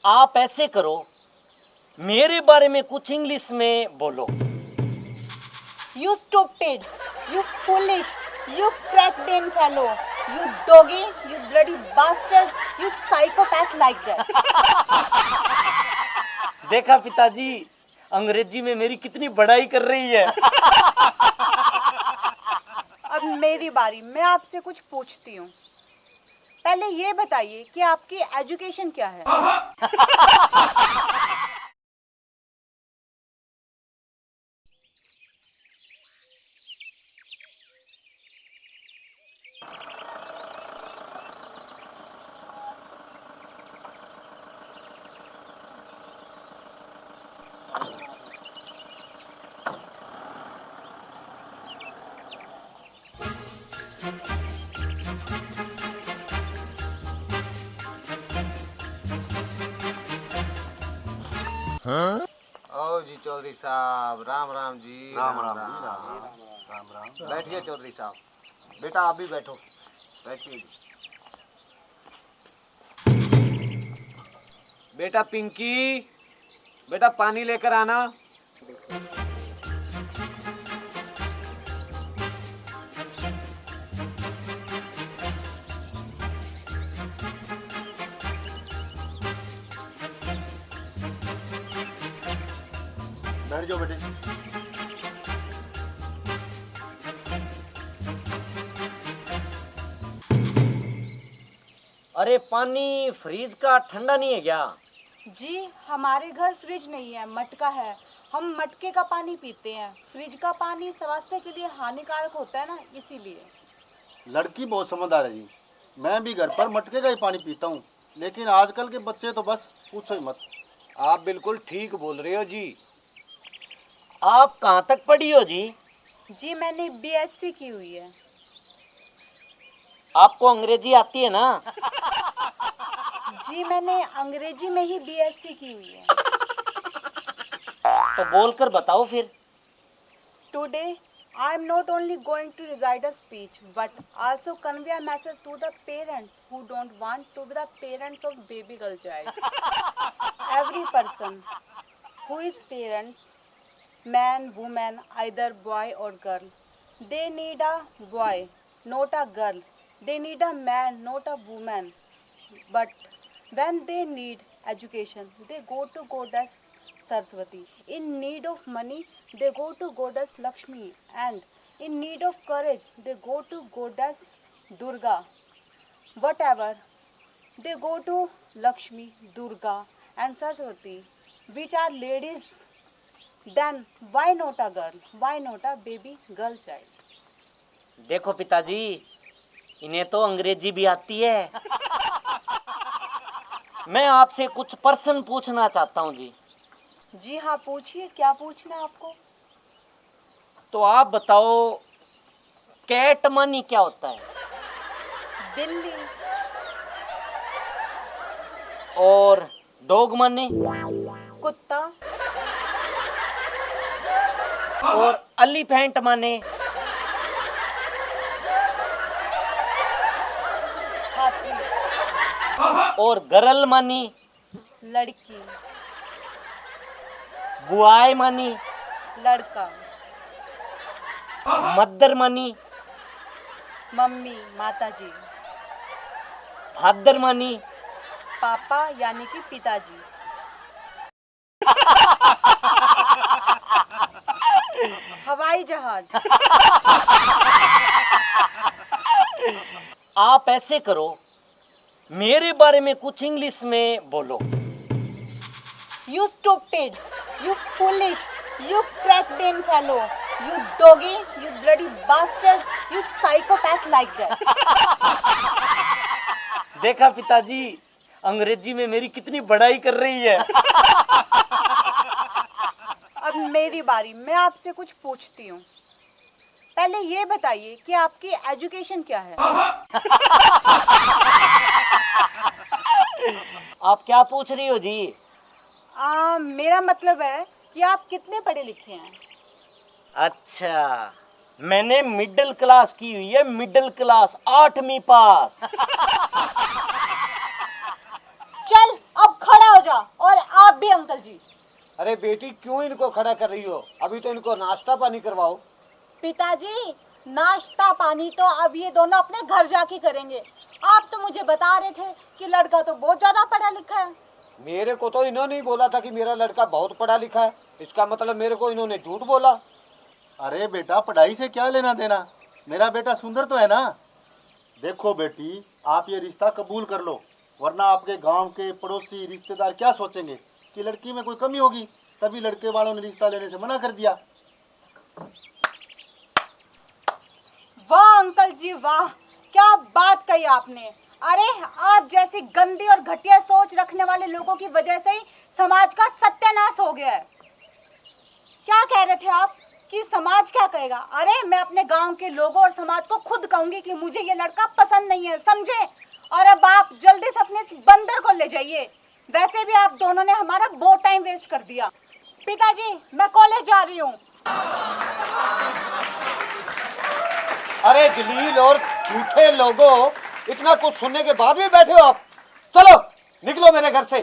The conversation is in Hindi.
आप ऐसे करो, मेरे बारे में कुछ इंग्लिश में बोलो। You stupid, you foolish, you cracked in fellow, you doggy, you bloody bastard, you psychopath like that. देखा पिताजी, अंग्रेजी में मेरी कितनी बड़ाई कर रही है। अब मेरी बारी, मैं आपसे कुछ पूछती हूँ। पहले ये बताइए कि आपकी एजुकेशन क्या है? आओ जी चौधरी साहब, राम राम जी। राम राम जी, राम राम। बैठिए चौधरी साहब, बेटा आप भी बैठो, बैठिए जी। बेटा पिंकी, बेटा पानी लेकर आना। बैठ जाओ बेटे। अरे पानी फ्रिज का ठंडा नहीं है क्या? जी, हमारे घर फ्रिज नहीं है, मटका है। हम मटके का पानी पीते हैं। फ्रिज का पानी स्वास्थ्य के लिए हानिकारक होता है ना, इसीलिए। लड़की बहुत समझदार है जी। मैं भी घर पर मटके का ही पानी पीता हूँ, लेकिन आजकल के बच्चे तो बस पूछो ही मत। आप बिल्कुल ठीक बोल रहे हो जी। आप कहाँ तक पढ़ी हो जी? जी, मैंने बीएससी की हुई है। आपको अंग्रेजी आती है ना? जी, मैंने अंग्रेजी में ही बीएससी की हुई है। तो बोलकर बताओ फिर। Today, I am not only going to recite a speech, but also convey a message to the parents who don't want to be the parents of baby girl child. Every person who is parents, man, woman, either boy or girl, they need a boy, not a girl. They need a man, not a woman. But when they need education, they go to goddess Saraswati. In need of money, they go to goddess Lakshmi. And in need of courage, they go to goddess Durga. Whatever, they go to Lakshmi, Durga and Saraswati, which are ladies. Then why not a girl? Why not a baby girl child? देखो पिताजी, इन्हें तो अंग्रेजी भी आती है। मैं आपसे कुछ प्रश्न पूछना चाहता हूँ जी। जी हाँ, पूछिए, क्या पूछना है आपको? तो आप बताओ, कैट मनी क्या होता है? बिल्ली। और डॉग मनी? कुत्ता। और एलिफेंट मनी? हाथी। और गर्ल मनी? लड़की। बुआई मनी? लड़का। Mother money? मम्मी, माताजी। Father money? पापा यानी कि पिताजी। हवाई जहाज। आप ऐसे करो, मेरे बारे में कुछ इंग्लिश में बोलो। You stupid, you foolish, you cracked in fellow, you doggy, you bloody bastard, you psychopath like that. देखा पिताजी, अंग्रेजी में मेरी कितनी बड़ाई कर रही है। अब मेरी बारी, मैं आपसे कुछ पूछती हूँ। पहले ये बताइए कि आपकी एजुकेशन क्या है? आप क्या पूछ रही हो जी? मेरा मतलब है कि आप कितने पढ़े लिखे हैं? अच्छा, मैंने मिडिल क्लास की हुई है, मिडिल क्लास, 8वीं पास। चल, अब खड़ा हो जा। अरे बेटी क्यों इनको खड़ा कर रही हो? अभी तो इनको नाश्ता पानी करवाओ। पिताजी नाश्ता पानी तो अब ये दोनों अपने घर जाके करेंगे। आप तो मुझे बता रहे थे कि लड़का तो बहुत ज्यादा पढ़ा लिखा है। मेरे को तो इन्होंने ही बोला था कि मेरा लड़का बहुत पढ़ा लिखा है। इसका मतलब मेरे को इन्होंने झूठ बोला। अरे बेटा पढ़ाई से क्या लेना देना, मेरा बेटा सुंदर तो है ना। देखो बेटी, आप ये रिश्ता कबूल कर लो, वरना आपके गांव के पड़ोसी रिश्तेदार क्या सोचेंगे कि लड़की में कोई कमी होगी, तभी लड़के वालों ने रिश्ता लेने से मना कर दिया। वाह अंकल जी वाह, क्या बात कही आपने। अरे आप जैसी गंदी और घटिया सोच रखने वाले लोगों की वजह से ही समाज का सत्यानाश हो गया है। क्या कह रहे थे आप कि समाज क्या कहेगा? अरे मैं अपने गांव के लोगों और समाज को खुद कहूंगी कि मुझे ये लड़का पसंद नहीं है, समझे? और अब आप जल्दी से अपने इस बंदर को ले जाइए। वैसे भी आप दोनों ने हमारा बहुत टाइम वेस्ट कर दिया। पिताजी मैं कॉलेज जा रही हूँ। अरे जलील और झूठे लोगों, इतना कुछ सुनने के बाद भी बैठे हो आप? चलो निकलो मेरे घर से।